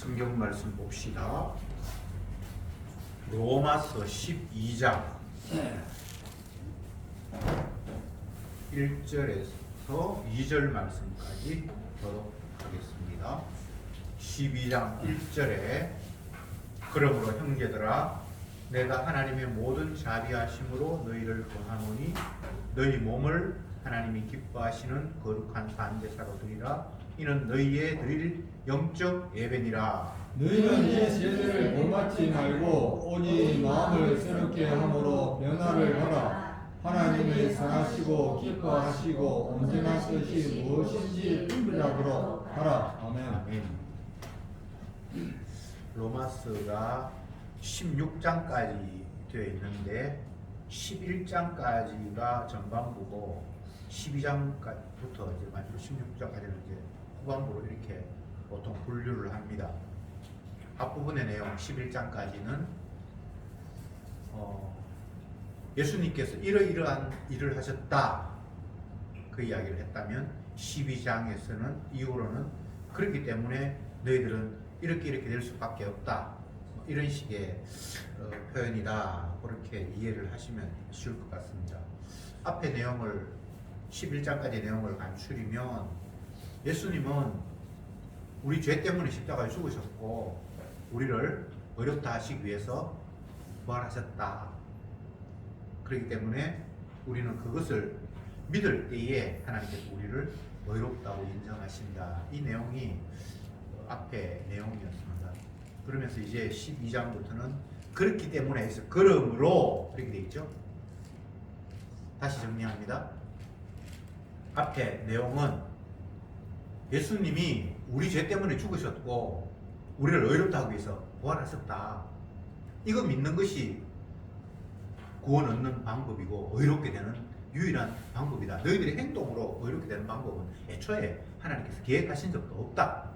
성경 말씀 봅시다. 로마서 12장 1절에서 2절 말씀까지 보도록 하겠습니다. 12장 1절에 그러므로 형제들아 내가 하나님의 모든 자비하심으로 너희를 권하노니 너희 몸을 하나님이 기뻐하시는 거룩한 반제사로 드리라. 이는 너희의 드릴 영적 예배니라. 너희는 이 세대를 본받지 말고 오직 마음을 새롭게 함으로 변화를 하라. 하나님이 선하시고 기뻐하시고 온전한 뜻이 무엇인지 분별하도록 하라. 아멘. 아멘. 로마서가 16장까지 되어 있는데 11장까지가 전반부고 12장부터 이제 마지막 16장까지는 이제 후반부로 이렇게 보통 분류를 합니다. 앞부분의 내용 11장까지는 예수님께서 이러이러한 일을 하셨다 그 이야기를 했다면 12장에서는 이후로는 그렇기 때문에 너희들은 이렇게 될 수밖에 없다 이런 식의 표현이다 그렇게 이해를 하시면 쉬울 것 같습니다. 앞에 내용을 11장까지 내용을 간추리면 예수님은 우리 죄 때문에 십자가에 죽으셨고 우리를 의롭다 하시기 위해서 부활하셨다. 그렇기 때문에 우리는 그것을 믿을 때에 하나님께서 우리를 의롭다고 인정하신다. 이 내용이 앞에 내용이었습니다. 그러면서 이제 12장부터는 그렇기 때문에 해서 그러므로 이렇게 되어 있죠. 다시 정리합니다. 앞에 내용은 예수님이 우리 죄 때문에 죽으셨고 우리를 의롭다 하기 위해서 부활하셨다. 이거 믿는 것이 구원 얻는 방법이고 의롭게 되는 유일한 방법이다. 너희들의 행동으로 의롭게 되는 방법은 애초에 하나님께서 계획하신 적도 없다.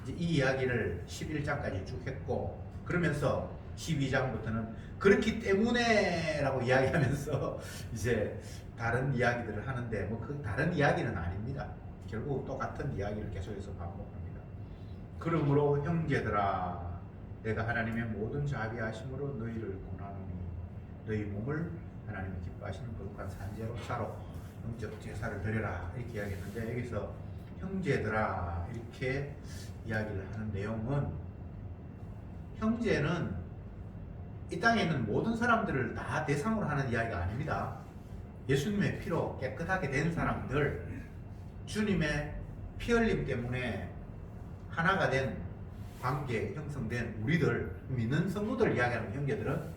이제 이 이야기를 11장까지 쭉 했고 그러면서 12장부터는 그렇기 때문에 라고 이야기하면서 이제 다른 이야기들을 하는데 뭐 그 다른 이야기는 아닙니다. 결국 똑같은 이야기를 계속해서 반복합니다. 그러므로 형제들아 내가 하나님의 모든 자비하심으로 너희를 권하노니 너희 몸을 하나님이 기뻐하시는 거룩한 산제로 사로 영적 제사를 드려라 이렇게 이야기했는데 여기서 형제들아 이렇게 이야기를 하는 내용은 형제는 이 땅에 있는 모든 사람들을 다 대상으로 하는 이야기가 아닙니다. 예수님의 피로 깨끗하게 된 사람들, 주님의 피 흘림 때문에 하나가 된 관계 형성된 우리들, 믿는 성도들 이야기하는 형제들은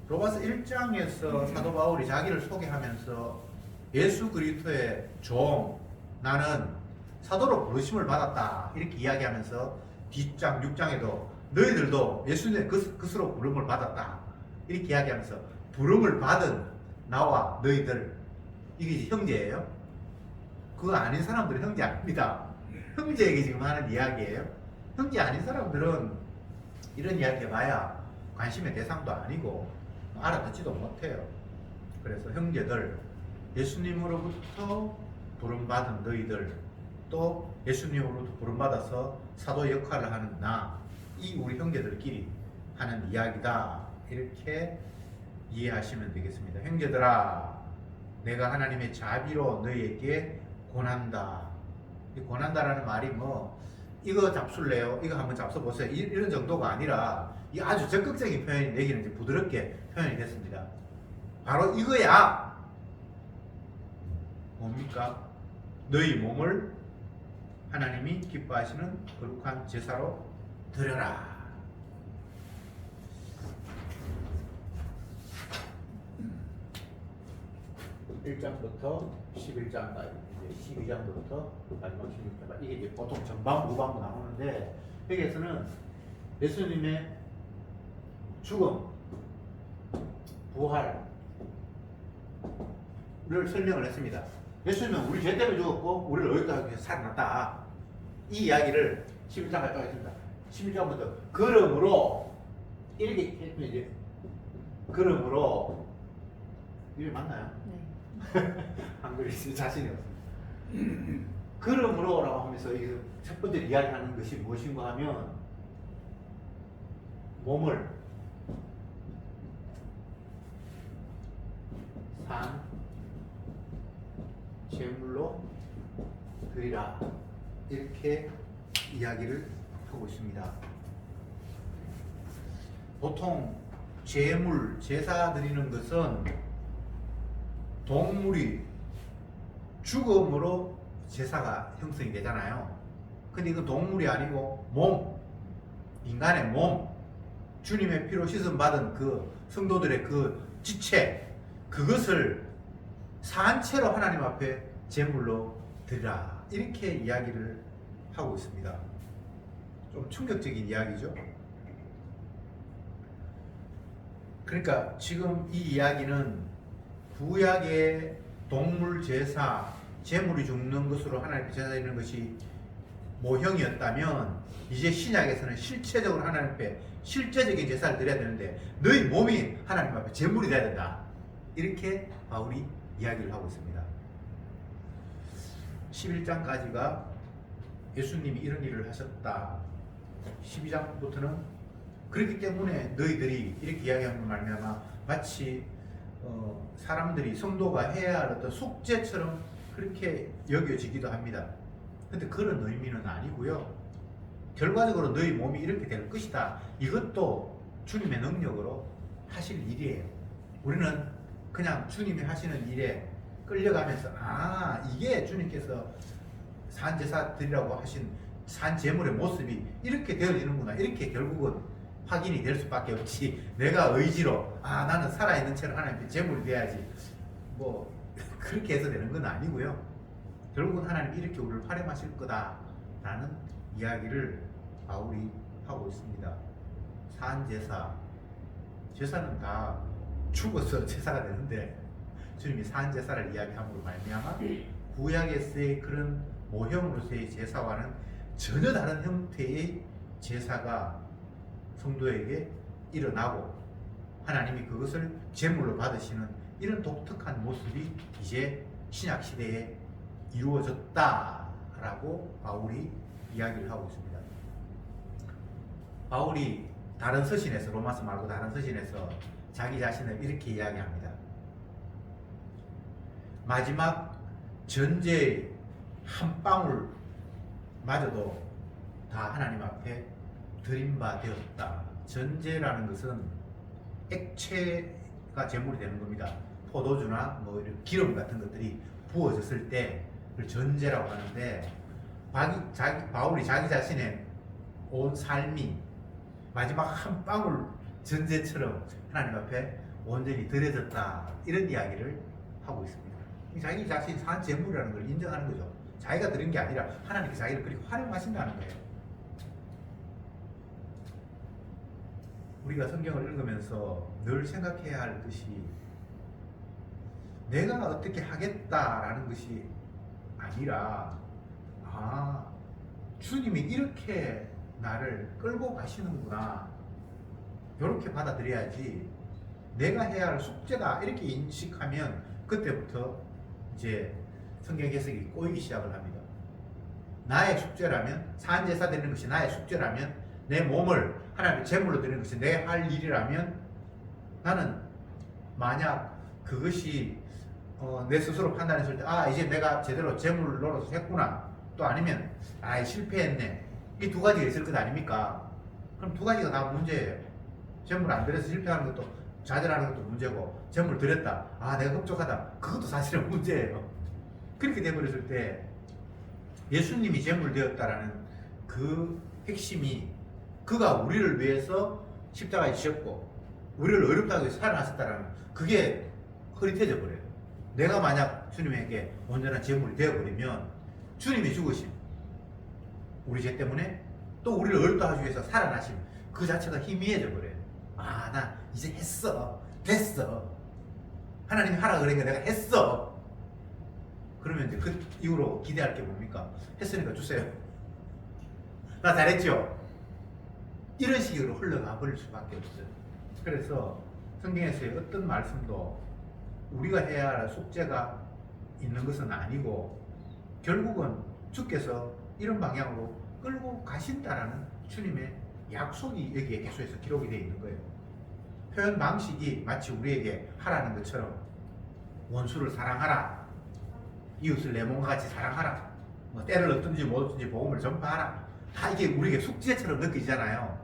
로마서 1장에서 사도 바울이 자기를 소개하면서 예수 그리스도의 종 나는 사도로 부르심을 받았다 이렇게 이야기하면서 뒷장 6장에도 너희들도 예수님의 그스로 부름을 받았다 이렇게 이야기하면서 부름을 받은 나와 너희들 이게 이제 형제예요. 그거 아닌 사람들은 형제 아닙니다. 형제에게 지금 하는 이야기예요. 형제 아닌 사람들은 이런 이야기 해봐야 관심의 대상도 아니고 알아듣지도 못해요. 그래서 형제들 예수님으로부터 부름받은 너희들 또 예수님으로부터 부름받아서 사도 역할을 하는 나 이 우리 형제들끼리 하는 이야기다 이렇게 이해하시면 되겠습니다. 형제들아 내가 하나님의 자비로 너희에게 권한다. 이 권한다라는 말이 뭐 이거 잡술래요? 이거 한번 잡숴보세요. 이런 정도가 아니라 이 아주 적극적인 표현이 내기는 이제 부드럽게 표현이 됐습니다. 바로 이거야. 뭡니까? 너희 몸을 하나님이 기뻐하시는 거룩한 제사로 드려라. 1장부터 11장까지 이제 12장부터 마지막 16장까지 이게 이제 보통 전반부 후반부 나오는데 여기에서는 예수님의 죽음, 부활을 설명을 했습니다. 예수님은 우리 죄 때문에 죽었고 우리를 의롭다 하기 위해서 살아났다. 이 이야기를 11장까지 하겠습니다. 11장부터 그러므로 이렇게 했으면 이제 그러므로 이게 맞나요? 네. 한글이 자신이 없습니다. 그러므로라고 하면서 이 첫 번째 이야기하는 것이 무엇인가 하면 몸을 산 제물로 드리라 이렇게 이야기를 하고 있습니다. 보통 제물, 제사 드리는 것은 동물이 죽음으로 제사가 형성이 되잖아요. 근데 이건 동물이 아니고 몸, 인간의 몸, 주님의 피로 씻음 받은 그 성도들의 그 지체, 그것을 산채로 하나님 앞에 제물로 드리라 이렇게 이야기를 하고 있습니다. 좀 충격적인 이야기죠. 그러니까 지금 이 이야기는 구약의 동물 제사, 제물이 죽는 것으로 하나님께 제사 드리는 것이 모형이었다면 이제 신약에서는 실체적으로 하나님 앞에 실제적인 제사를 드려야 되는데 너희 몸이 하나님 앞에 제물이 돼야 된다. 이렇게 바울이 이야기를 하고 있습니다. 11장까지가 예수님이 이런 일을 하셨다. 12장부터는 그렇기 때문에 너희들이 이렇게 이야기하는 말미암아 마치 사람들이 성도가 해야 할 어떤 숙제처럼 그렇게 여겨지기도 합니다. 근데 그런 의미는 아니고요. 결과적으로 너희 몸이 이렇게 될 것이다. 이것도 주님의 능력으로 하실 일이에요. 우리는 그냥 주님이 하시는 일에 끌려가면서 이게 주님께서 산제사 드리라고 하신 산제물의 모습이 이렇게 되어지는구나. 이렇게 결국은 확인이 될 수밖에 없지. 내가 의지로 나는 살아있는 채로 하나님께 제물이 돼야지 뭐 그렇게 해서 되는 건 아니고요. 결국은 하나님이 이렇게 우리를 활용하실 거다라는 이야기를 바울이 하고 있습니다. 산제사, 제사는 다 죽어서 제사가 되는데 주님이 산제사를 이야기함으로 말미암아 구약에서의 그런 모형으로서의 제사와는 전혀 다른 형태의 제사가 성도에게 일어나고 하나님이 그것을 제물로 받으시는 이런 독특한 모습이 이제 신약 시대에 이루어졌다라고 바울이 이야기를 하고 있습니다. 바울이 다른 서신에서, 로마서 말고 다른 서신에서 자기 자신을 이렇게 이야기합니다. 마지막 전제의 한 방울 마저도 다 하나님 앞에 드린 바 되었다. 전제라는 것은 액체가 제물이 되는 겁니다. 포도주나 뭐 이런 기름 같은 것들이 부어졌을 때 그걸 전제라고 하는데 바울이 자기 자신의 온 삶이 마지막 한 방울 전제처럼 하나님 앞에 온전히 드려졌다. 이런 이야기를 하고 있습니다. 자기 자신이 산 제물이라는 걸 인정하는 거죠. 자기가 드린 게 아니라 하나님께 자기를 그렇게 활용하신다는 거예요. 우리가 성경을 읽으면서 늘 생각해야 할 것이 내가 어떻게 하겠다라는 것이 아니라 주님이 이렇게 나를 끌고 가시는구나 이렇게 받아들여야지 내가 해야 할 숙제다 이렇게 인식하면 그때부터 이제 성경 해석이 꼬이기 시작을 합니다. 나의 숙제라면 산제사 드리는 것이 나의 숙제라면 내 몸을 하나님의 제물로 드리는 것이 내 할 일이라면 나는 만약 그것이 내 스스로 판단했을 때 이제 내가 제대로 제물 노릇을 했구나 또 아니면 실패했네 이 두 가지가 있을 것 아닙니까? 그럼 두 가지가 다 문제예요. 제물 안 드려서 실패하는 것도 좌절하는 것도 문제고 제물 드렸다 내가 흡족하다 그것도 사실은 문제예요. 그렇게 돼버렸을 때 예수님이 제물 되었다라는 그 핵심이 그가 우리를 위해서 십자가에 지셨고 우리를 어렵다고 해서 살아나셨다라는 그게 흐릿해져 버려요. 내가 만약 주님에게 온전한 제물이 되어버리면 주님이 죽으심 우리 죄 때문에 또 우리를 어렵다 하기 위해서 살아나심 그 자체가 희미해져 버려요. 나 이제 했어 됐어 하나님이 하라 그러니까 내가 했어. 그러면 이제 그 이후로 기대할 게 뭡니까? 했으니까 주세요. 나 잘했죠? 이런 식으로 흘러가 버릴 수밖에 없어요. 그래서 성경에서의 어떤 말씀도 우리가 해야 할 숙제가 있는 것은 아니고 결국은 주께서 이런 방향으로 끌고 가신다라는 주님의 약속이 여기에 계속해서 기록이 되어 있는 거예요. 표현 방식이 마치 우리에게 하라는 것처럼 원수를 사랑하라, 이웃을 내 몸과 같이 사랑하라, 뭐 때를 얻든지 못 얻든지 복음을 전파하라, 다 이게 우리에게 숙제처럼 느껴지잖아요.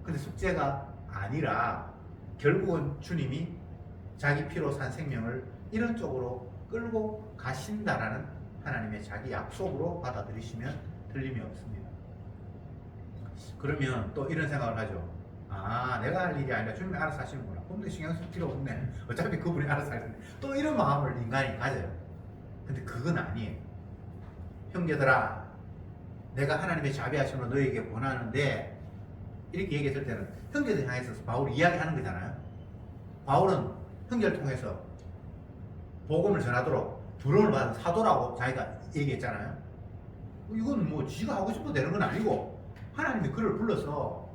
근데 숙제가 아니라 결국은 주님이 자기 피로 산 생명을 이런 쪽으로 끌고 가신다라는 하나님의 자기 약속으로 받아들이시면 틀림이 없습니다. 그러면 또 이런 생각을 하죠. 아, 내가 할 일이 아니라 주님이 알아서 하시는구나. 그럼 내 신경 쓸 필요 없네. 어차피 그분이 알아서 할 텐데. 또 이런 마음을 인간이 가져요. 근데 그건 아니에요. 형제들아, 내가 하나님의 자비하심으로 너에게 권하는데, 이렇게 얘기했을 때는 형제들 향해서 바울이 이야기하는 거잖아요. 바울은 형제를 통해서 복음을 전하도록 부름을 받은 사도라고 자기가 얘기했잖아요. 이건 뭐 지가 하고 싶어도 되는 건 아니고 하나님이 그를 불러서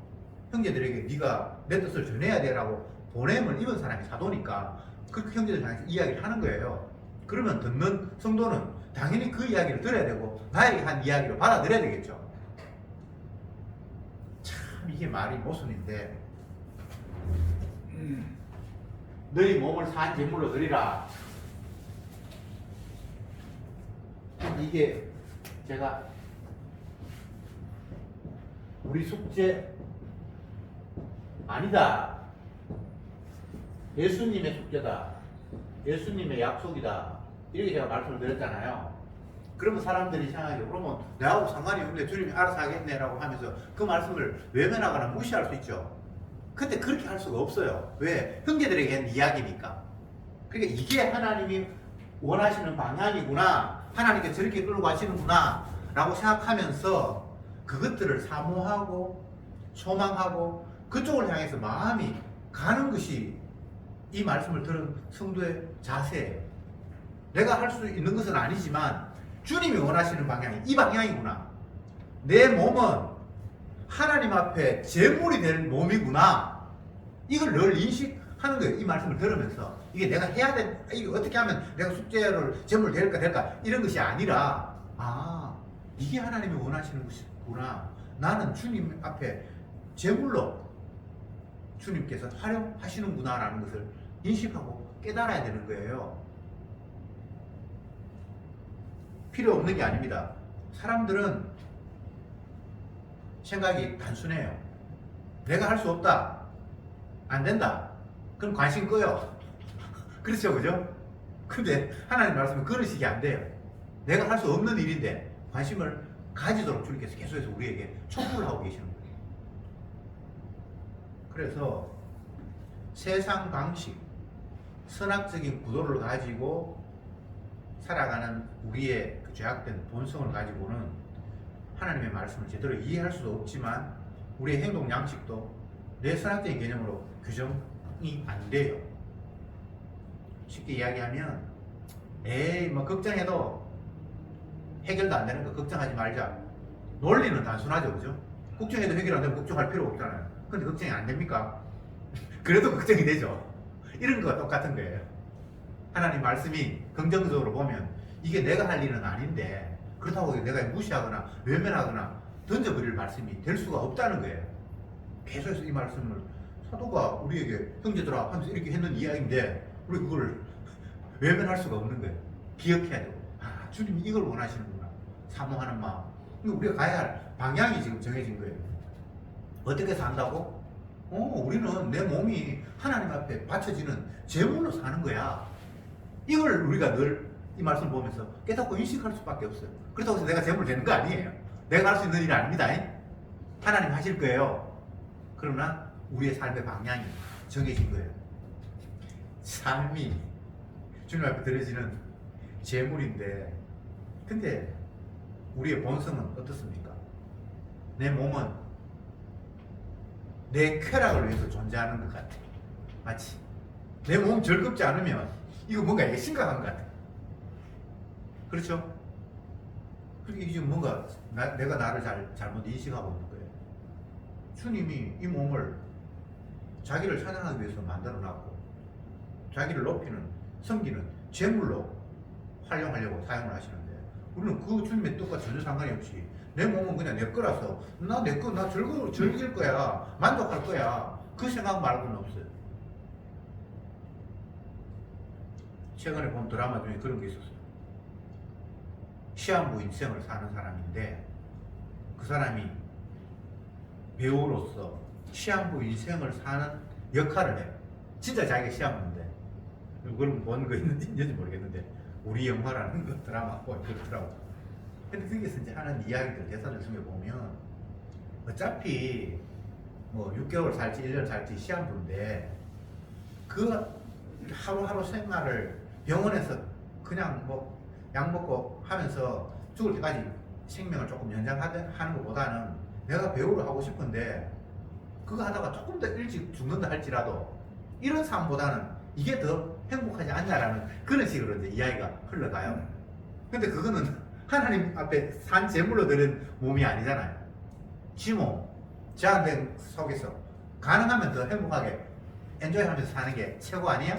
형제들에게 네가 내 뜻을 전해야 되라고 보냄을 입은 사람이 사도니까 그렇게 형제들 향해서 이야기를 하는 거예요. 그러면 듣는 성도는 당연히 그 이야기를 들어야 되고 나에게 한 이야기를 받아들여야 되겠죠. 참 이게 말이 모순인데, 너희 몸을 산 제물로 드리라. 이게 제가 우리 숙제 아니다. 예수님의 숙제다. 예수님의 약속이다. 이렇게 제가 말씀을 드렸잖아요. 그러면 사람들이 생각하죠. 그러면 내하고 상관이 없는데 주님이 알아서 하겠네라고 하면서 그 말씀을 외면하거나 무시할 수 있죠. 근데 그렇게 할 수가 없어요. 왜? 형제들에게 한 이야기니까. 그러니까 이게 하나님이 원하시는 방향이구나, 하나님께 저렇게 끌고 가시는구나 라고 생각하면서 그것들을 사모하고 소망하고 그쪽을 향해서 마음이 가는 것이 이 말씀을 들은 성도의 자세예요. 내가 할 수 있는 것은 아니지만 주님이 원하시는 방향이 이 방향이구나, 내 몸은 하나님 앞에 제물이 될 몸이구나, 이걸 늘 인식하는 거예요. 이 말씀을 들으면서 이게 내가 해야 돼, 이게 어떻게 하면 내가 숙제를 제물 될까 이런 것이 아니라, 아, 이게 하나님이 원하시는 것이구나, 나는 주님 앞에 제물로 주님께서 활용하시는구나 라는 것을 인식하고 깨달아야 되는 거예요. 필요 없는 게 아닙니다. 사람들은 생각이 단순해요. 내가 할 수 없다, 안 된다, 그럼 관심 꺼요. 그렇죠, 그죠? 근데 하나님 말씀은 그런 식이 안 돼요. 내가 할 수 없는 일인데 관심을 가지도록 주님께서 계속해서 우리에게 촉구를 하고 계시는 거예요. 그래서 세상 방식, 선악적인 구도를 가지고 살아가는 우리의 그 죄악된 본성을 가지고는 하나님의 말씀을 제대로 이해할 수도 없지만 우리의 행동 양식도 내 선악적인 개념으로 규정이 안 돼요. 쉽게 이야기하면, 에이 뭐 걱정해도 해결도 안 되는 거 걱정하지 말자. 논리는 단순하죠, 그죠? 걱정해도 해결 안 되면 걱정할 필요 없잖아요. 근데 걱정이 안 됩니까? 그래도 걱정이 되죠. 이런 거가 똑같은 거예요. 하나님 말씀이 긍정적으로 보면 이게 내가 할 일은 아닌데 그렇다고 내가 무시하거나 외면하거나 던져버릴 말씀이 될 수가 없다는 거예요. 계속해서 이 말씀을 사도가 우리에게 형제들아 하면서 이렇게 했는 이야기인데 우리 그걸 외면할 수가 없는 거예요. 기억해야 되고, 아, 주님이 이걸 원하시는구나, 사모하는 마음. 우리가 가야 할 방향이 지금 정해진 거예요. 어떻게 산다고? 우리는 내 몸이 하나님 앞에 바쳐지는 제물로 사는 거야. 이걸 우리가 늘 이 말씀 보면서 깨닫고 인식할 수밖에 없어요. 그렇다고 해서 내가 제물 되는 거 아니에요. 내가 할 수 있는 일이 아닙니다. 하나님 하실 거예요. 그러나 우리의 삶의 방향이 정해진 거예요. 삶이 주님 앞에 드려지는 제물인데, 근데 우리의 본성은 어떻습니까? 내 몸은 내 쾌락을 위해서 존재하는 것 같아. 마치 내 몸 즐겁지 않으면 이거 뭔가 이게 심각한 것 같아. 그렇죠? 그게 이게 뭔가 내가 나를 잘못 인식하고 있는 거예요. 주님이 이 몸을 자기를 찬양하기 위해서 만들어놨고 자기를 높이는, 섬기는 제물로 활용하려고 사용을 하시는데 우리는 그 주님의 뜻과 전혀 상관이 없이 내 몸은 그냥 내 거라서 나 내 거 나 즐길 거야 만족할 거야 그 생각 말고는 없어요. 최근에 본 드라마 중에 그런 게 있었어요. 시한부 인생을 사는 사람인데 그 사람이 배우로서 시한부 인생을 사는 역할을 해요. 진짜 자기가 시한부인데 그걸 뭔거 있는지 모르겠는데 우리 영화라는 거 드라마 그렇더라고. 근데 거기서 이제 하는 이야기들 대사들 중에 보면 어차피 뭐 6개월 살지 1년 살지 시한부인데 그 하루하루 생활을 병원에서 그냥 뭐 약 먹고 하면서 죽을 때까지 생명을 조금 연장하는 것보다는 내가 배우를 하고 싶은데 그거 하다가 조금 더 일찍 죽는다 할지라도 이런 삶보다는 이게 더 행복하지 않냐라는 그런 식으로 이제 이야기가 흘러가요. 근데 그거는 하나님 앞에 산 제물로 드린 몸이 아니잖아요. 지 몸, 제한된 속에서 가능하면 더 행복하게 엔조이하면서 사는 게 최고 아니야?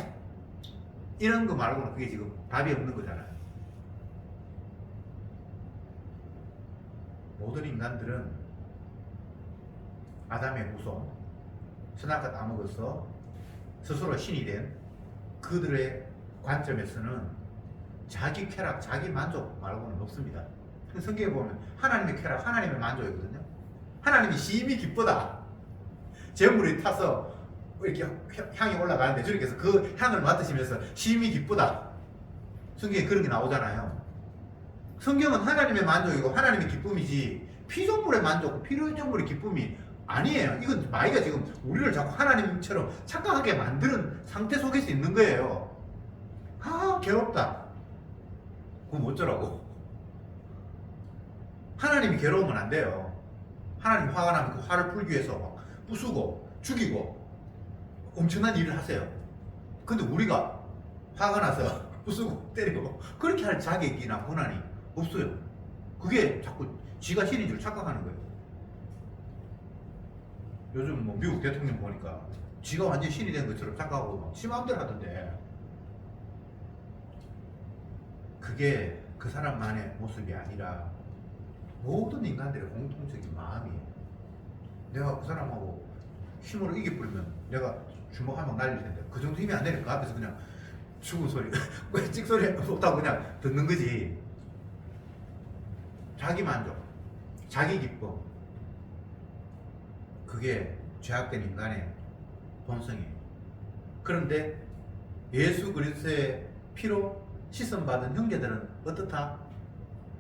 이런 거 말고는 그게 지금 답이 없는 거잖아요. 모든 인간들은 아담의 후손, 선악과 따먹어서 스스로 신이 된 그들의 관점에서는 자기 쾌락, 자기 만족 말고는 없습니다. 성경에 보면 하나님의 쾌락, 하나님의 만족이거든요. 하나님이 심히 기쁘다. 재물이 타서 이렇게 향이 올라가는데 주님께서 그 향을 맡으시면서 심히 기쁘다. 성경에 그런 게 나오잖아요. 성경은 하나님의 만족이고 하나님의 기쁨이지 피조물의 만족, 피조물의 기쁨이 아니에요. 이건 마귀가 지금 우리를 자꾸 하나님처럼 착각하게 만드는 상태 속에서 있는 거예요. 아, 괴롭다. 그럼 어쩌라고? 하나님이 괴로우면 안 돼요. 하나님 화가 나면 그 화를 풀기 위해서 막 부수고 죽이고 엄청난 일을 하세요. 근데 우리가 화가 나서 부수고 때리고 그렇게 할 자격이나 권한이 없어요. 그게 자꾸 지가 신인 줄 착각하는 거예요. 요즘 뭐 미국 대통령 보니까 지가 완전 신이 된 것처럼 착각하고 막 지 마음대로 하던데 그게 그 사람만의 모습이 아니라 모든 인간들의 공통적인 마음이에요. 내가 그 사람하고 힘으로 이겨버리면 내가 주먹 한 방 날릴 텐데 그 정도 힘이 안 되니까 그 앞에서 그냥 죽은 소리 찍소리 못하고 그냥 듣는 거지. 자기 만족, 자기 기쁨, 그게 죄악된 인간의 본성이에요. 그런데 예수 그리스도의 피로 씻음받은 형제들은 어떻다?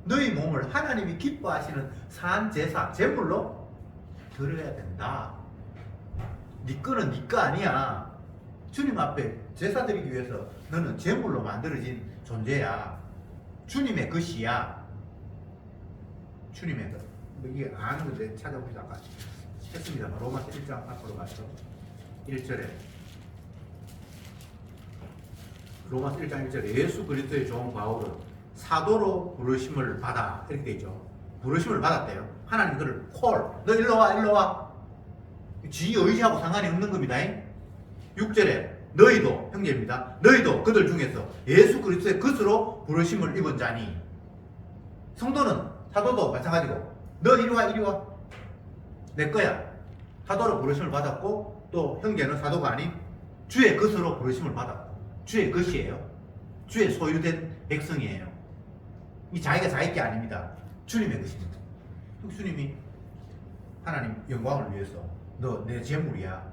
너희 몸을 하나님이 기뻐하시는 산 제사, 제물로 드려야 된다. 네 거는 네 거 아니야. 주님 앞에 제사 드리기 위해서 너는 제물로 만들어진 존재야. 주님의 것이야. 주님의 것. 이게 아는 건데 찾아보시다 아까 했습니다. 로마서 1장 앞으로 가서 1절에 로마서 1장 1절에 예수 그리스도의 종 바울은 사도로 부르심을 받아 이렇게 돼 있죠. 부르심을 받았대요. 하나님 그를 너 일로 와. 지 의지하고 상관이 없는 겁니다. 6절에 너희도 형제입니다. 너희도 그들 중에서 예수 그리스도의 것으로 부르심을 입은 자니. 성도는 사도도 마찬가지고 너 이리 와 내 거야. 사도로 부르심을 받았고 또 형제는 사도가 아닌 주의 것으로 부르심을 받았고 주의 것이에요. 주의 소유된 백성이에요. 이 자기가 자기 게 아닙니다. 주님의 것입니다. 주님이 하나님 영광을 위해서 너 내 재물이야.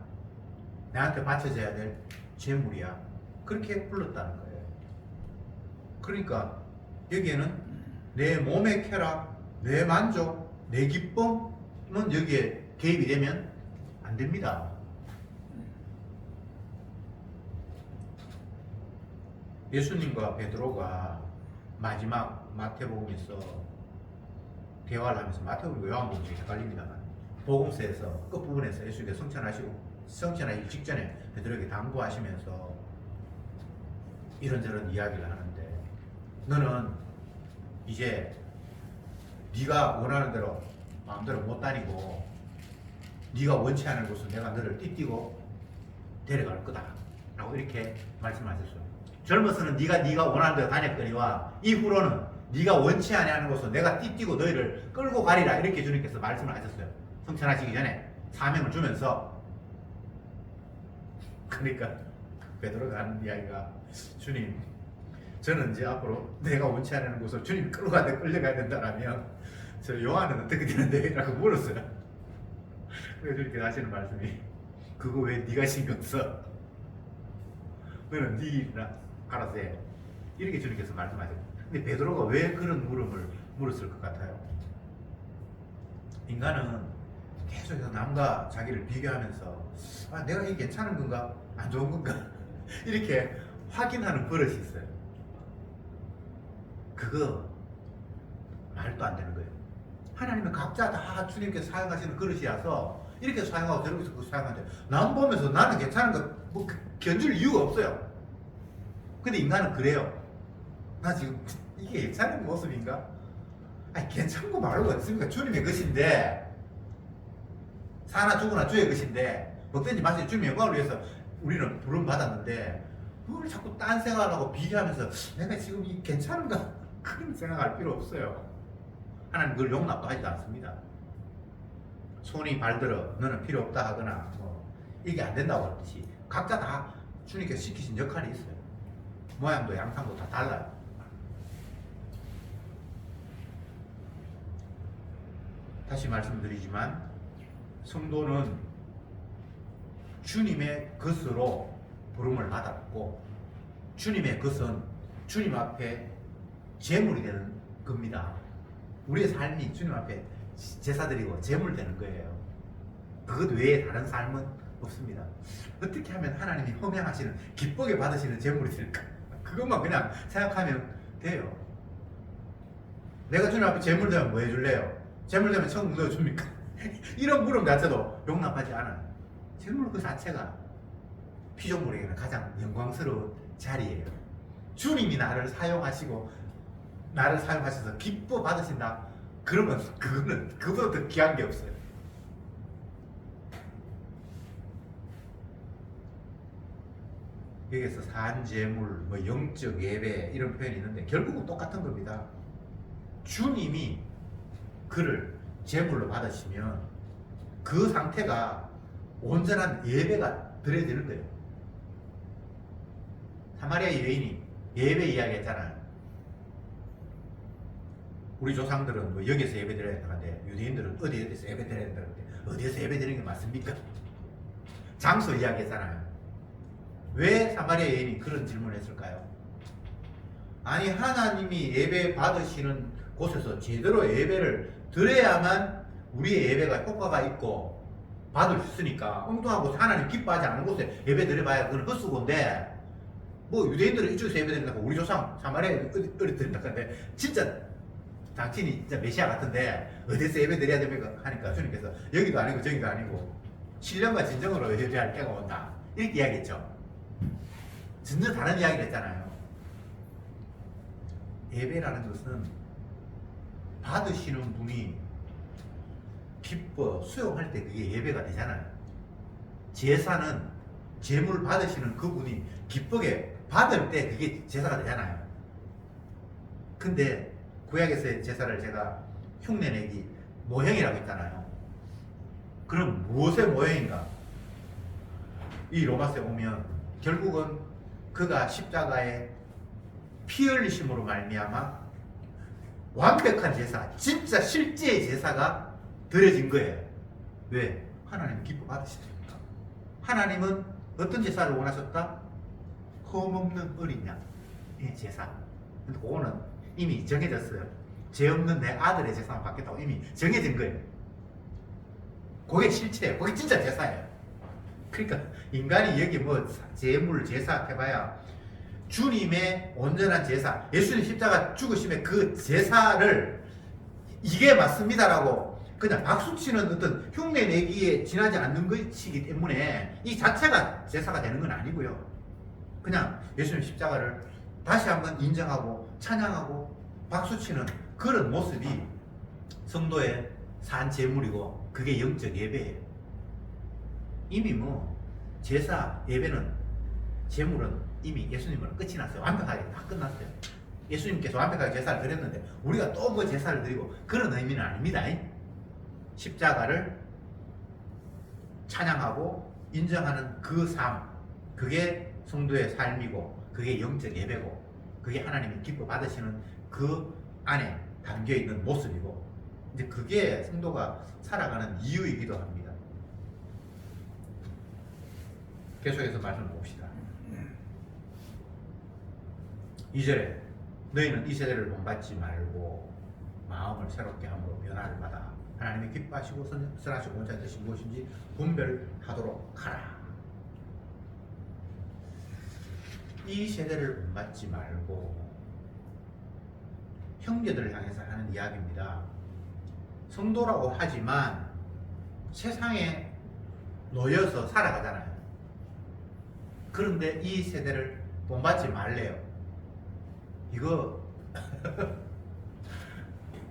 나한테 바쳐져야 될 재물이야. 그렇게 불렀다는 거예요. 그러니까 여기에는 내 몸의 쾌락, 내 만족, 내 기쁨은 여기에 개입이 되면 안 됩니다. 예수님과 베드로가 마지막 마태복음에서 대화를 하면서 마태복음과 요한복음이 헷갈립니다만 복음서에서 끝부분에서 예수님께서 성천하기 직전에 베드로에게 당부하시면서 이런저런 이야기를 하는데 너는 이제 네가 원하는 대로 마음대로 못 다니고 네가 원치 않은 곳은 내가 너를 띠띠고 데려갈 거다 라고 이렇게 말씀하셨어요. 젊어서는 네가 원하는 대로 다녔거니와 이후로는 네가 원치 아니하는 곳으로 내가 띠뛰고 너희를 끌고 가리라 이렇게 주님께서 말씀을 하셨어요. 성천하시기 전에 사명을 주면서. 그러니까 베드로가 하는 이야기가 주님 저는 이제 앞으로 내가 원치 않는 곳으로 주님 끌려가야 된다라면 저 요한은 어떻게 되는데? 라고 물었어요. 그래서 주님께서 하시는 말씀이 그거 왜 네가 신경 써? 너는 네나 알아서 해. 이렇게 주님께서 말씀하셨어요. 근데 베드로가 왜 그런 물음을 물었을 것 같아요? 인간은 계속해서 남과 자기를 비교하면서 아, 내가 이게 괜찮은 건가? 안 좋은 건가? 이렇게 확인하는 버릇이 있어요. 그거 말도 안 되는 거예요. 하나님은 각자 다 주님께서 사용하시는 그릇이라서 이렇게 사용하고 저렇게 사용하는데 남 보면서 나는 괜찮은 거 뭐 견줄 이유가 없어요. 근데 인간은 그래요. 나 지금 이게 괜찮은 모습인가? 아니 괜찮고 말고 없습니까? 주님의 것인데 사나 죽으나 주의 것인데 먹든지 마시든지 주님의 영광을 위해서 우리는 부름 받았는데 그걸 자꾸 딴 생각하고 비교하면서 내가 지금 이 괜찮은가? 그런 생각할 필요 없어요. 하나님 그걸 용납도 하지 않습니다. 손이 발들어 너는 필요 없다 하거나 뭐 이게 안 된다고 그랬듯이 각자 다 주님께서 시키신 역할이 있어요. 모양도 양상도 다 달라요. 다시 말씀드리지만 성도는 주님의 것으로 부름을 받았고 주님의 것은 주님 앞에 제물이 되는 겁니다. 우리의 삶이 주님 앞에 제사드리고 제물 되는 거예요. 그것 외에 다른 삶은 없습니다. 어떻게 하면 하나님이 허명하시는 기쁘게 받으시는 제물이 될까? 그것만 그냥 생각하면 돼요. 내가 주님 앞에 제물 되면 뭐 해줄래요? 제물 되면 천국 넣어줍니까? 이런 물음 자체도 용납하지 않아요. 제물 그 자체가 피조물에게는 가장 영광스러운 자리예요. 주님이 나를 사용하시고 나를 사용하셔서 기뻐 받으신다. 그러면 그거는 그보다 더 귀한 게 없어요. 여기서 산재물, 뭐 영적 예배 이런 표현이 있는데 결국은 똑같은 겁니다. 주님이 그를 제물로 받으시면 그 상태가 온전한 예배가 드려지는 거예요. 사마리아 여인이 예배 이야기 했잖아요. 우리 조상들은 뭐 여기서 예배 드려야 되는데 유대인들은 어디에서 예배 드려야 되는데 어디에서 예배 드리는 게 맞습니까? 장소 이야기 했잖아요. 왜 사마리아 여인이 그런 질문을 했을까요? 아니 하나님이 예배 받으시는 곳에서 제대로 예배를 드려야만 우리의 예배가 효과가 있고 받을 수 있으니까 엉뚱한 곳에 하나님 기뻐하지 않은 곳에 예배 드려봐야 그건 헛수고인데 뭐 유대인들은 이쪽에서 예배 드린다고 우리 조상 사마리아에 어디 드린다고 하는데 진짜 당신이 진짜 메시아 같은데 어디서 예배 드려야 됩니까? 하니까 주님께서 여기도 아니고 저기도 아니고 신령과 진정으로 예배할 때가 온다 이렇게 이야기했죠. 전혀 다른 이야기를 했잖아요. 예배라는 것은 받으시는 분이 기뻐 수용할 때 그게 예배가 되잖아요. 제사는 제물 받으시는 그분이 기쁘게 받을 때 그게 제사가 되잖아요. 근데 구약에서의 제사를 제가 흉내내기 모형이라고 했잖아요. 그럼 무엇의 모형인가? 이 로마서에 오면 결국은 그가 십자가에 피 흘리심으로 말미암아 완벽한 제사, 진짜 실제의 제사가 드려진 거예요. 왜? 하나님 기뻐 받으시니까. 하나님은 어떤 제사를 원하셨다? 흠없는 어린 양의 제사. 근데 그거는 이미 정해졌어요. 죄 없는 내 아들의 제사만 받겠다고 이미 정해진 거예요. 그게 실체예요. 그게 진짜 제사예요. 그러니까 인간이 여기 뭐 제물 제사 해봐야 주님의 온전한 제사, 예수님 십자가 죽으심의 그 제사를 이게 맞습니다라고 그냥 박수치는 어떤 흉내내기에 지나지 않는 것이기 때문에 이 자체가 제사가 되는 건 아니고요. 그냥 예수님 십자가를 다시 한번 인정하고 찬양하고 박수치는 그런 모습이 성도의 산 제물이고 그게 영적 예배예요. 이미 뭐 제사 예배는 제물은 이미 예수님은 끝이 났어요. 완벽하게 다 끝났어요. 예수님께서 완벽하게 제사를 드렸는데 우리가 또 그 제사를 드리고 그런 의미는 아닙니다. 십자가를 찬양하고 인정하는 그 삶, 그게 성도의 삶이고 그게 영적 예배고 그게 하나님이 기뻐 받으시는 그 안에 담겨 있는 모습이고 이제 그게 성도가 살아가는 이유이기도 합니다. 계속해서 말씀을 봅시다. 2절에 너희는 이 세대를 본받지 말고 마음을 새롭게 함으로 변화를 받아 하나님이 기뻐하시고 선하시고 원하시는 뜻이 무엇인지 분별하도록 하라. 이 세대를 본받지 말고 형제들을 향해서 하는 이야기입니다. 성도라고 하지만 세상에 놓여서 살아가잖아요. 그런데 이 세대를 본받지 말래요. 이거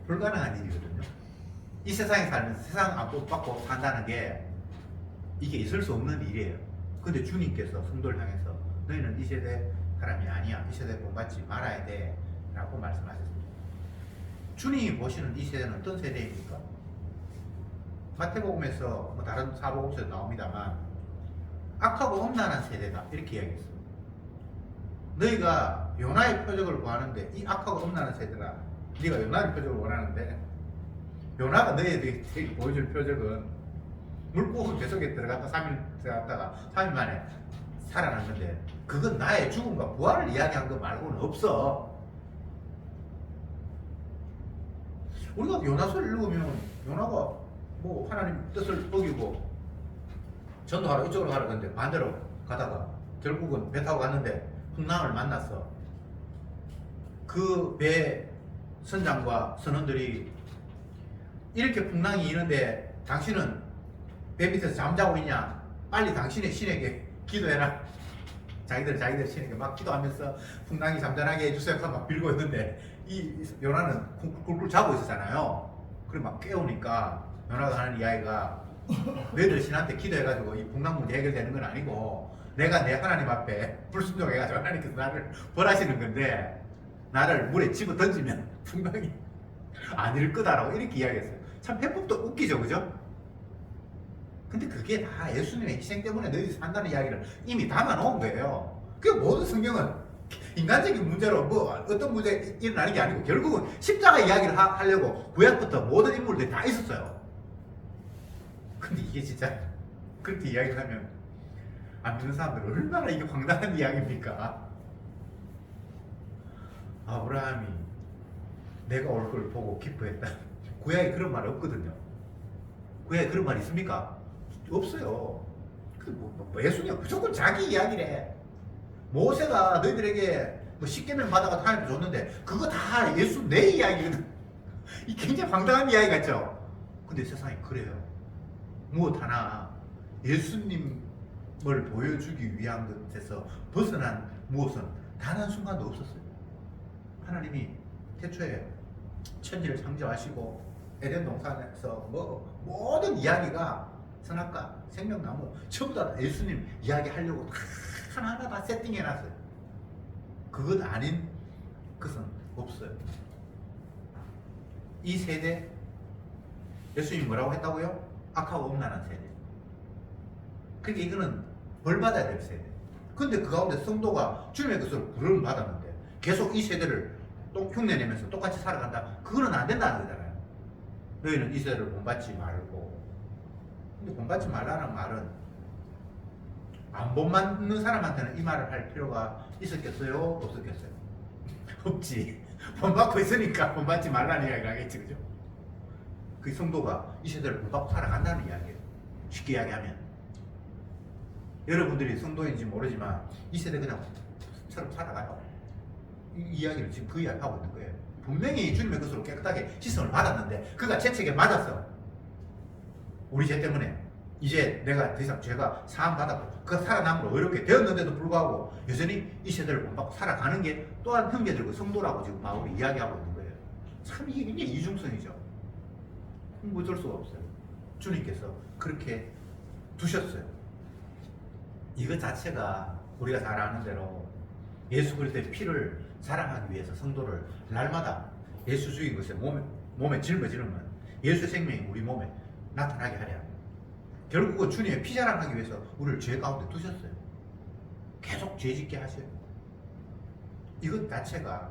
불가능한 일이거든요. 이 세상에 살면서 세상 안 뽑고 산다는 게 이게 있을 수 없는 일이에요. 근데 주님께서 성도를 향해서 너희는 이 세대 사람이 아니야. 이 세대 본받지 말아야 돼. 라고 말씀하셨습니다. 주님이 보시는 이 세대는 어떤 세대입니까? 마태복음에서 뭐 다른 사복음서도 나옵니다만 악하고 엄란한 세대다. 이렇게 이야기했어요. 너희가 요나의 표적을 구하는데 이 악하고 엄란한 세대라. 네가 요나의 표적을 원하는데 요나가 너희에게 보여줄 표적은 물고기 뱃속에 들어갔다 3일 들어갔다가 3일 만에 살아난 건데 그건 나의 죽음과 부활을 이야기한 거 말고는 없어. 우리가 요나서를 읽으면 요나가 뭐 하나님 뜻을 어기고 전도하러 이쪽으로 가라 그랬는데 반대로 가다가 결국은 배 타고 갔는데 풍랑을 만났어. 그 배 선장과 선원들이 이렇게 풍랑이 있는데 당신은 배 밑에서 잠자고 있냐? 빨리 당신의 신에게 기도해라. 자기들 신에게 막 기도하면서 풍랑이 잠잠하게 해주세요 하고 막 빌고 있는데 이 요나는 굴굴 자고 있었잖아요. 그래 막 깨우니까 요나가 하는 이야기가 너희들 신한테 기도해가지고 이 풍랑 문제 해결되는 건 아니고 내가 내 하나님 앞에 불순종해가지고 하나님께서 나를 벌하시는 건데 나를 물에 집어 던지면 풍랑이 아닐 거다라고 이렇게 이야기했어요. 참 해법도 웃기죠, 그죠? 근데 그게 다 예수님의 희생 때문에 너희들이 산다는 이야기를 이미 담아놓은 거예요. 그 모든 성경은 인간적인 문제로 뭐 어떤 문제 일어나는 게 아니고 결국은 십자가 이야기를 하려고 구약부터 모든 인물들이 다 있었어요. 근데 이게 진짜 그렇게 이야기를 하면 안 믿는 사람들은 얼마나 이게 황당한 이야기입니까? 아브라함이 내가 올 걸 보고 기뻐했다. 구약에 그런 말 없거든요. 구약에 그런 말 있습니까? 없어요. 예수님 무조건 자기 이야기래. 모세가 너희들에게 뭐 10계명 받아가 하나님께 줬는데 그거 다 예수 내 이야기거든. 이 굉장히 황당한 이야기 같죠? 근데 세상이 그래요. 무엇 하나 예수님을 보여주기 위한 것에서 벗어난 무엇은 단 한 순간도 없었어요. 하나님이 태초에 천지를 창조하시고 에덴 동산에서 뭐 모든 이야기가 선악과 생명나무 전부 다 예수님 이야기 하려고 하나하나 다 세팅해놨어요. 그것 아닌 것은 없어요. 이 세대 예수님이 뭐라고 했다고요? 악하고 엄란한 세대. 그러니까 이거는 벌받아야 될 세대. 근데 그 가운데 성도가 주님의 것을 부름을 받았는데 계속 이 세대를 또 흉내내면서 똑같이 살아간다. 그거는 안 된다는 거잖아요. 너희는 이 세대를 본받지 말고. 근데 본받지 말라는 말은 안 본받는 사람한테는 이 말을 할 필요가 있었겠어요? 없었겠어요? 없지. 본받고 있으니까 본받지 말라는 이야기를 하겠지, 그죠? 그 성도가 이 세대를 본받고 살아간다는 이야기예요. 쉽게 이야기하면. 여러분들이 성도인지 모르지만 이 세대 그냥 처럼 살아가요. 이 이야기를 지금 그 이야기 하고 있는 거예요. 분명히 주님의 것으로 깨끗하게 씻음을 받았는데 그가 채찍에 맞았어. 우리 죄 때문에 이제 내가 더 이상 죄가 사함 받았고 그 살아남으로 어렵게 되었는데도 불구하고 여전히 이 세대를 본받고 살아가는 게 또한 형제들과 성도라고 지금 바울이 이야기하고 있는 거예요. 참 이게 굉장히 이중성이죠. 어쩔 수가 없어요. 주님께서 그렇게 두셨어요. 이것 자체가 우리가 잘 아는 대로 예수 그리스도의 피를 자랑하기 위해서 성도를 날마다 예수 죽인 것에 몸에 짊어지는 예수 생명이 우리 몸에 나타나게 하랴. 결국은 주님의 피자랑하기 위해서 우리를 죄 가운데 두셨어요. 계속 죄짓게 하셔요. 이것 자체가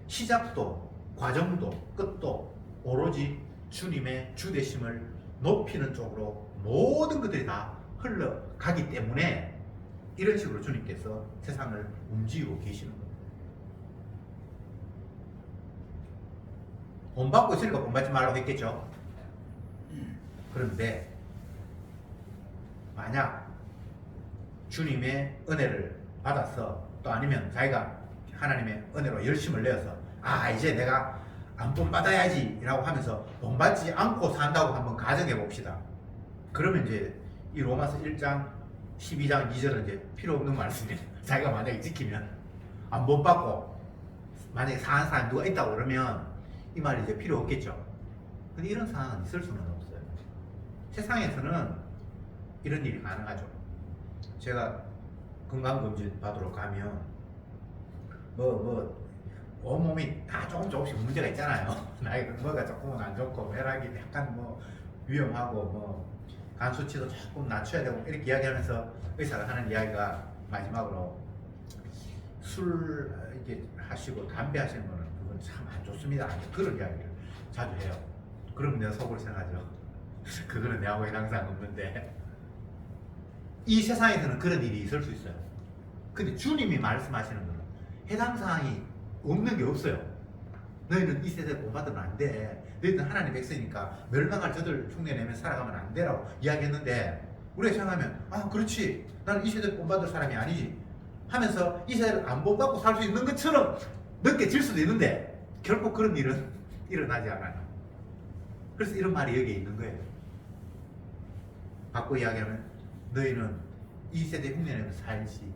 시작도 과정도 끝도 오로지 주님의 주되심을 높이는 쪽으로 모든 것들이 다 흘러가기 때문에 이런 식으로 주님께서 세상을 움직이고 계시는 겁니다. 본 받고 있으니까 본 받지 말라고 했겠죠. 그런데 만약 주님의 은혜를 받아서 또 아니면 자기가 하나님의 은혜로 열심을 내어서 이제 내가 안 본받아야지 라고 하면서 본받지 않고 산다고 한번 가정해 봅시다. 그러면 이제 이 로마서 1장 12장 2절은 이제 필요 없는 말씀이에요. 자기가 만약에 지키면 안 본받고 만약에 사는 사람이 누가 있다고 그러면 이 말이 이제 필요 없겠죠. 근데 이런 상황은 있을 수는 없어요. 세상에서는 이런 일이 가능하죠. 제가 건강검진 받으러 가면 온몸이 다 조금씩 문제가 있잖아요. 나이가 뭐가 조금은 안 좋고 혈압이 약간 위험하고 간 수치도 조금 낮춰야 되고 이렇게 이야기하면서 의사가 하는 이야기가 마지막으로 술 이렇게 하시고 담배 하시는 거는 그건 참 안 좋습니다. 그런 이야기를 자주 해요. 그럼 내가 속으로 생각하죠. 그거는 내하고 항상 없는데 이 세상에서는 그런 일이 있을 수 있어요. 근데 주님이 말씀하시는 거는 해당 사항이 없는 게 없어요. 너희는 이 세대에 본받으면 안 돼. 너희는 하나님 백성이니까 멸망할 저들 흉내내며 살아가면 안 되라고 이야기했는데 우리가 생각하면 그렇지 나는 이 세대에 본받을 사람이 아니지 하면서 이 세대를 안 본받고 살 수 있는 것처럼 느껴질 수도 있는데 결국 그런 일은 일어나지 않아요. 그래서 이런 말이 여기에 있는 거예요. 바꿔 이야기하면 너희는 이 세대 흉내내며 살지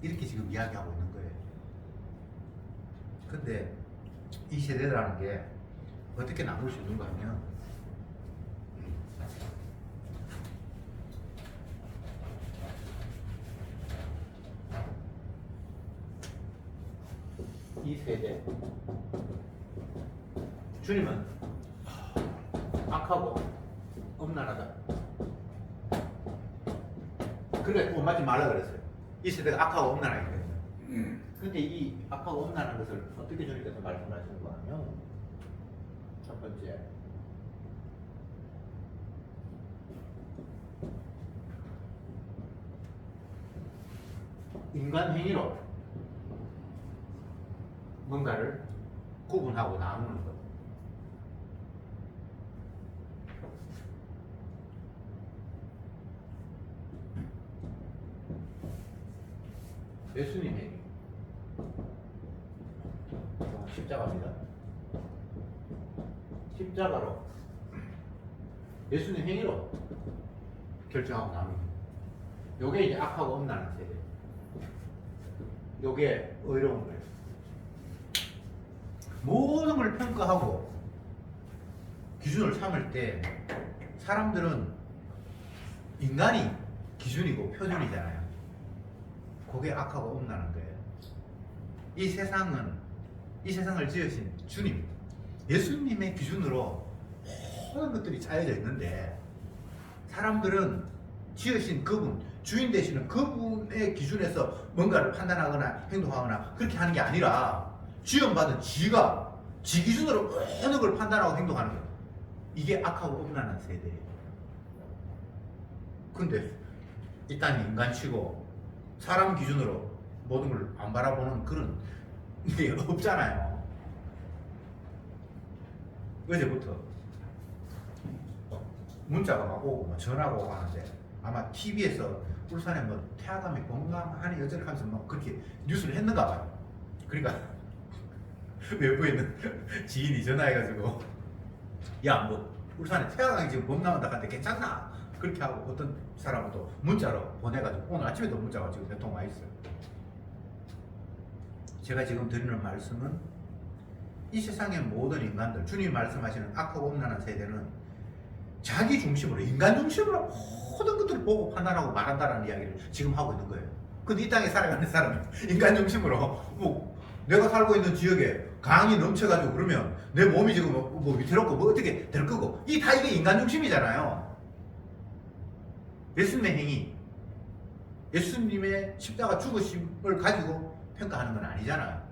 이렇게 지금 이야기하고 있는 거예요. 근데 이 세대라는 게 어떻게 나눌 수 있는가 하면 이 세대 주님은 악하고 엄란하다. 그러니까 본받지 말라 그랬어요. 이 세대가 악하고 엄란하기 때문에. 근데 이 악하고 엄란한 것을 어떻게 주님께서 말씀하시는 거 하면 첫 번째 인간 행위로 뭔가를 구분하고 나누는 것. 예수님의 십자가입니다. 십자가로 예수님 행위로 결정하고 나눕니다. 요게 이제 악하고 엄란한 세대. 요게 의로운 거예요. 모든 걸 평가하고 기준을 삼을 때 사람들은 인간이 기준이고 표준이잖아요. 그게 악하고 엄란한 거예요. 이 세상을 지으신 주님, 예수님의 기준으로 모든 것들이 짜여져 있는데 사람들은 지으신 그분, 주인 되시는 그분의 기준에서 뭔가를 판단하거나 행동하거나 그렇게 하는 게 아니라 지원받은 지가 지 기준으로 모든 걸 판단하고 행동하는 거예요. 이게 악하고 엄란한 세대예요. 근데 이 땅이 인간치고 사람 기준으로 모든 걸 안 바라보는 그런 게 없잖아요. 어제부터 문자가 막 오고 전화가 오고 하는데 아마 TV에서 울산에 태아감이 건강하니 어쩌고 하면서 그렇게 뉴스를 했는가 봐요. 그러니까 외부에 있는 지인이 전화해가지고 야 울산에 태아감이 지금 범람한다 하는데 괜찮나? 그렇게 하고 어떤 사람은 또 문자로 보내가지고 오늘 아침에도 문자가 지금 몇 통 와 있어요. 제가 지금 드리는 말씀은 이 세상의 모든 인간들, 주님이 말씀하시는 악하고 엄란한 세대는 자기 중심으로, 인간 중심으로 모든 것들을 보고 판단하고 말한다는 이야기를 지금 하고 있는 거예요. 근데 이 땅에 살아가는 사람은 인간 중심으로 내가 살고 있는 지역에 강이 넘쳐가지고 그러면 내 몸이 지금 뭐 위태롭고 뭐 어떻게 될 거고 이 다 이게 인간 중심이잖아요. 예수님의 행위, 예수님의 십자가 죽으심을 가지고 평가하는 건 아니잖아요.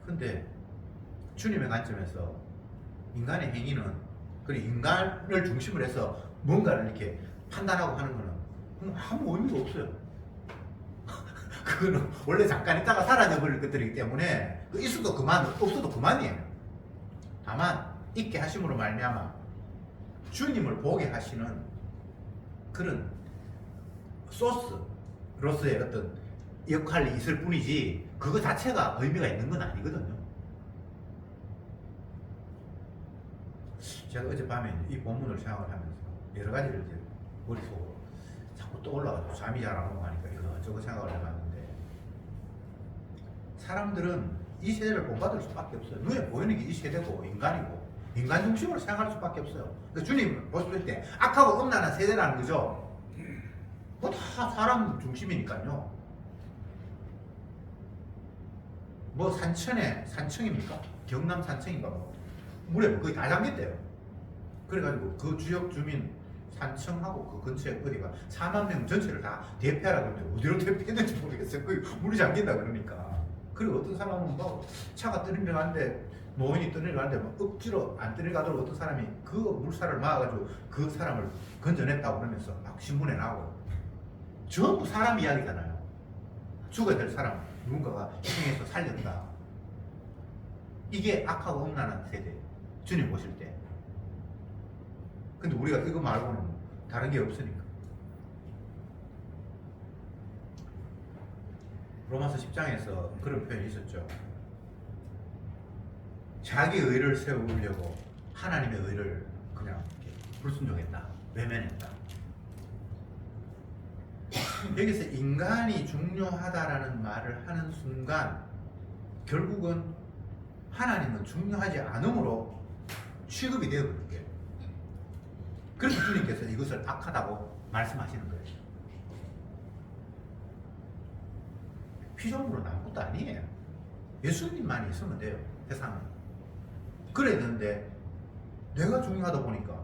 근데 주님의 관점에서 인간의 행위는 그리고 인간을 중심으로 해서 뭔가를 이렇게 판단하고 하는 거는 아무 의미가 없어요. 그거는 원래 잠깐 있다가 사라져버릴 것들이기 때문에 있어도 그만, 없어도 그만이에요. 다만 있게 하심으로 말미암아 주님을 보게 하시는 그런 소스로서의 어떤 역할이 있을 뿐이지 그거 자체가 의미가 있는 건 아니거든요. 제가 어젯밤에 이 본문을 생각을 하면서 여러 가지를 이제 머릿속으로 자꾸 떠올라가지고 잠이 잘 안 오고 하니까 이거저거 생각을 해봤는데, 사람들은 이 세대를 본받을 수밖에 없어요. 눈에 보이는 게 이 세대고 인간이고 인간 중심으로 생각할 수밖에 없어요. 그러니까 주님 보실 때 악하고 음란한 세대라는 거죠. 뭐 다 사람 중심이니까요. 뭐 산청입니까? 경남 산청인가 뭐 물에 거의 다 잠겼대요. 그래가지고 그 지역 주민 산청하고 그 근처에 어디가 4만 명 전체를 다 대피하라고 하는데 어디로 대피했는지 모르겠어요. 거의 물이 잠긴다 그러니까. 그리고 어떤 사람은 뭐 차가 떠내려가는데 노인이 떠내려가는데 뭐 억지로 안 떠내려가도록 어떤 사람이 그 물살을 막아가지고 그 사람을 건져냈다고 그러면서 막 신문에 나오고. 전부 사람 이야기잖아요. 죽어야 될 사람 누군가가 희생해서 살렸다. 이게 악하고 음란한 세대. 주님 보실 때. 근데 우리가 이거 말고는 다른 게 없으니까. 로마서 10장에서 그런 표현이 있었죠. 자기 의를 세우려고 하나님의 의를 그냥 불순종했다. 외면했다. 여기서 인간이 중요하다라는 말을 하는 순간 결국은 하나님은 중요하지 않음으로 취급이 되어버린 거예요. 그래서 주님께서 이것을 악하다고 말씀하시는 거예요. 피조물은 아무것도 아니에요. 예수님만 있으면 돼요. 세상은. 그래야 되는데 내가 중요하다 보니까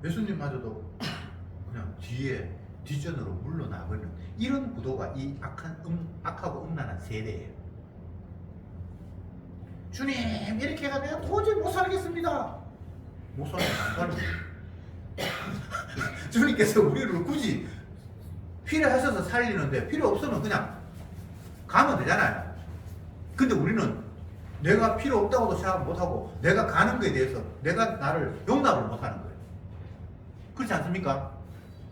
예수님마저도 그냥 뒷전으로 물러나버리는 이런 구도가 이 악하고 음란한 세대예요. 주님 이렇게 해가 내가 도저히 못 살겠습니다. 못 살면 안 사는 거예요. 주님께서 우리를 굳이 필요하셔서 살리는데 필요 없으면 그냥 가면 되잖아요. 근데 우리는 내가 필요 없다고도 생각 못하고 내가 가는 거에 대해서 내가 나를 용납을 못하는 거예요. 그렇지 않습니까?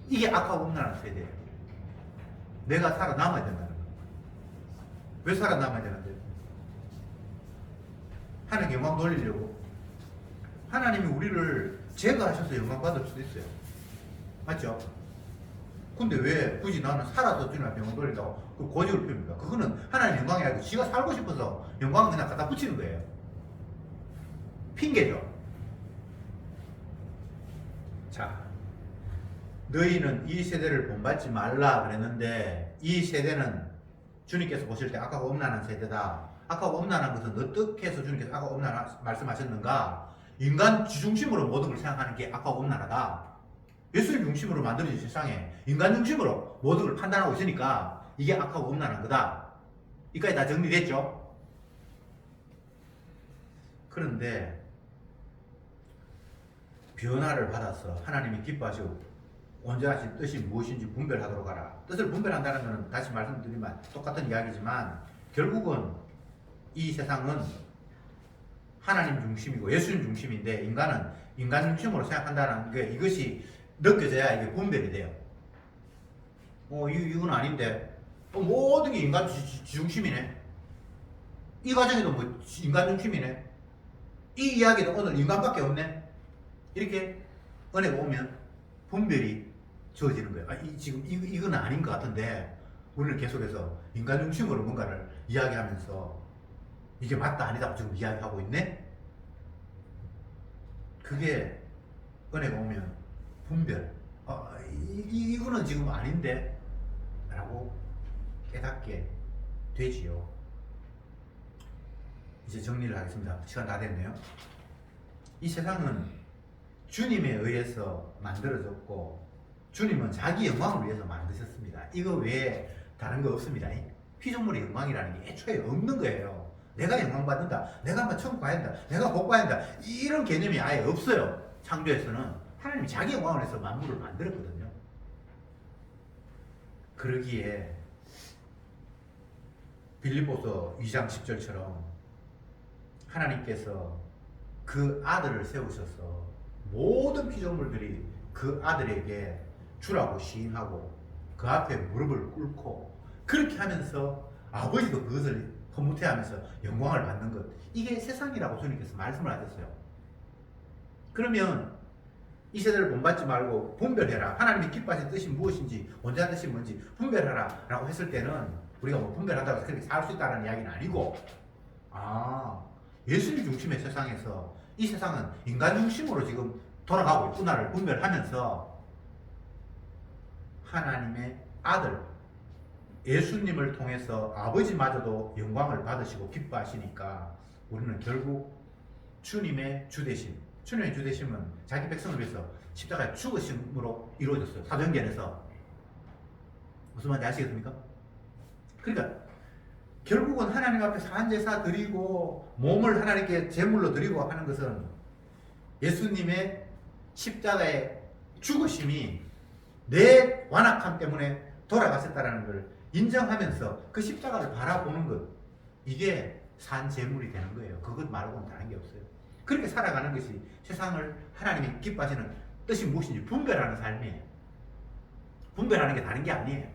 이게 악하고 음란한 세대예요. 내가 살아남아야 된다는 거예요. 왜 살아남아야 되는데? 하나님 영광 돌리려고. 하나님이 우리를 제거하셔서 영광 받을 수도 있어요. 맞죠? 근데 왜 굳이 나는 살아서 주님 앞에 영광 돌린다고 그 고집을 피웁니까? 그거는 하나님 영광이 아니고 지가 살고 싶어서 영광을 그냥 갖다 붙이는 거예요. 핑계죠. 자, 너희는 이 세대를 본받지 말라 그랬는데 이 세대는 주님께서 보실 때 악하고 음란한 세대다. 악하고 음란한 것은 어떻게 해서 주님께서 악하고 음란한 말씀하셨는가? 인간 중심으로 모든 걸 생각하는 게 악하고 음란하다. 예수님 중심으로 만들어진 세상에 인간 중심으로 모든 걸 판단하고 있으니까 이게 악하고 음란한 거다. 이까지 다 정리됐죠? 그런데 변화를 받아서 하나님이 기뻐하시고 온전하신 뜻이 무엇인지 분별하도록 하라. 뜻을 분별한다는 것은 다시 말씀드리면 똑같은 이야기지만 결국은 이 세상은 하나님 중심이고 예수님 중심인데 인간은 인간 중심으로 생각한다는 게 이것이 느껴져야 이게 분별이 돼요. 이건 아닌데 모든 게 인간 중심이네. 이 과정에도 뭐 인간 중심이네. 이 이야기도 오늘 인간밖에 없네. 이렇게 은혜가 오면 분별이 주어지는 거예요. 지금 이건 아닌 것 같은데 우리는 계속해서 인간 중심으로 뭔가를 이야기하면서 이게 맞다 아니다 지금 이야기하고 있네. 그게 은혜가 오면 분별. 이거는 지금 아닌데 라고 깨닫게 되지요. 이제 정리를 하겠습니다. 시간 다 됐네요. 이 세상은 주님에 의해서 만들어졌고 주님은 자기 영광을 위해서 만드셨습니다. 이거 외에 다른 거 없습니다. 피조물의 영광이라는 게 애초에 없는 거예요. 내가 영광 받는다, 내가 한번 천국 가야 된다, 내가 복 받아야 된다, 이런 개념이 아예 없어요. 창조에서는 하나님이 자기 영광을 위해서 만물을 만들었거든요. 그러기에 빌립보서 2장 10절처럼 하나님께서 그 아들을 세우셔서 모든 피조물들이 그 아들에게 주라고 시인하고 그 앞에 무릎을 꿇고 그렇게 하면서 아버지도 그것을 허무태하면서 영광을 받는 것, 이게 세상이라고 주님께서 말씀을 하셨어요. 그러면 이 세대를 본받지 말고 분별해라, 하나님이 기뻐하신 뜻이 무엇인지, 원하는 뜻이 뭔지 분별하라 라고 했을 때는 우리가 뭐 분별하다고 해서 그렇게 살 수 있다는 이야기는 아니고, 예수님 중심의 세상에서 이 세상은 인간 중심으로 지금 돌아가고 있구나를 분별하면서 하나님의 아들 예수님을 통해서 아버지마저도 영광을 받으시고 기뻐하시니까 우리는 결국 주님의 주되심, 주님의 주되심은 자기 백성을 위해서 십자가에 죽으심으로 이루어졌어요. 사도행전에서. 무슨 말인지 아시겠습니까? 그러니까 결국은 하나님 앞에 산제사 드리고 몸을 하나님께 제물로 드리고 하는 것은 예수님의 십자가의 죽으심이 내 완악함 때문에 돌아가셨다는 걸 인정하면서 그 십자가를 바라보는 것, 이게 산 제물이 되는 거예요. 그것 말고는 다른 게 없어요. 그렇게 살아가는 것이 세상을 하나님이 기뻐하시는 뜻이 무엇인지 분별하는 삶이에요. 분별하는 게 다른 게 아니에요.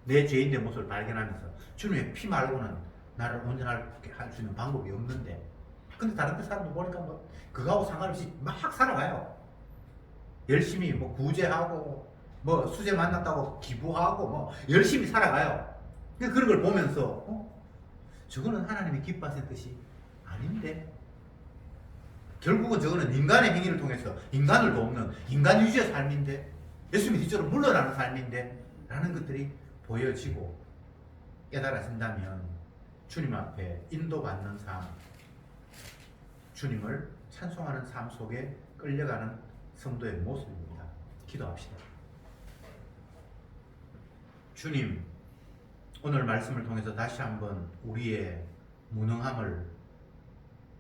내 죄인된 모습을 발견하면서 주님의 피 말고는 나를 온전하게 할 수 있는 방법이 없는데, 근데 다른 데 사람도 보니까 뭐 그거하고 상관없이 막 살아가요. 열심히 뭐 구제하고 뭐 수제 만났다고 기부하고 뭐 열심히 살아가요. 그런 걸 보면서 저거는 하나님이 기뻐하시는 뜻이 아닌데, 결국은 저거는 인간의 행위를 통해서 인간을 돕는 인간 위주의 삶인데, 예수님이 뒤쪽으로 물러나는 삶인데 라는 것들이 보여지고 깨달아진다면 주님 앞에 인도받는 삶, 주님을 찬송하는 삶 속에 끌려가는 성도의 모습입니다. 기도합시다. 주님, 오늘 말씀을 통해서 다시 한번 우리의 무능함을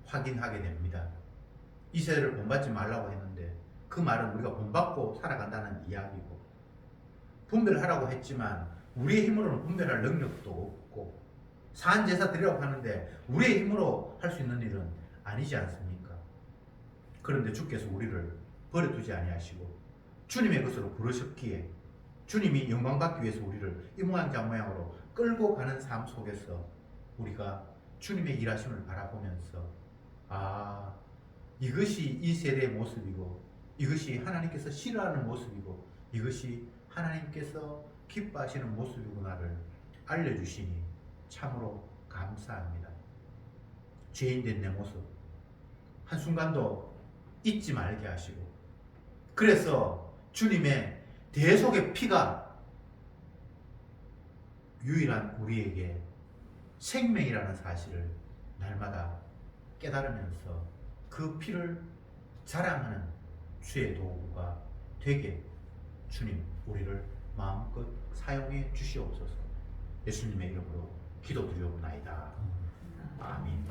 확인하게 됩니다. 이 세대를 본받지 말라고 했는데 그 말은 우리가 본받고 살아간다는 이야기고, 분별하라고 했지만 우리의 힘으로는 분별할 능력도 없고, 산제사 드리라고 하는데 우리의 힘으로 할 수 있는 일은 아니지 않습니까? 그런데 주께서 우리를 버려두지 아니하시고 주님의 것으로 부르셨기에 주님이 영광받기 위해서 우리를 이 모양 저 모양으로 끌고 가는 삶 속에서 우리가 주님의 일하심을 바라보면서 이것이 이 세대의 모습이고, 이것이 하나님께서 싫어하는 모습이고, 이것이 하나님께서 기뻐하시는 모습이구나를 알려주시니 참으로 감사합니다. 죄인된 내 모습 한순간도 잊지 말게 하시고, 그래서 주님의 대속의 피가 유일한 우리에게 생명이라는 사실을 날마다 깨달으면서 그 피를 자랑하는 주의 도구가 되게 주님 우리를 마음껏 사용해 주시옵소서. 예수님의 이름으로 기도드리옵나이다. 아멘.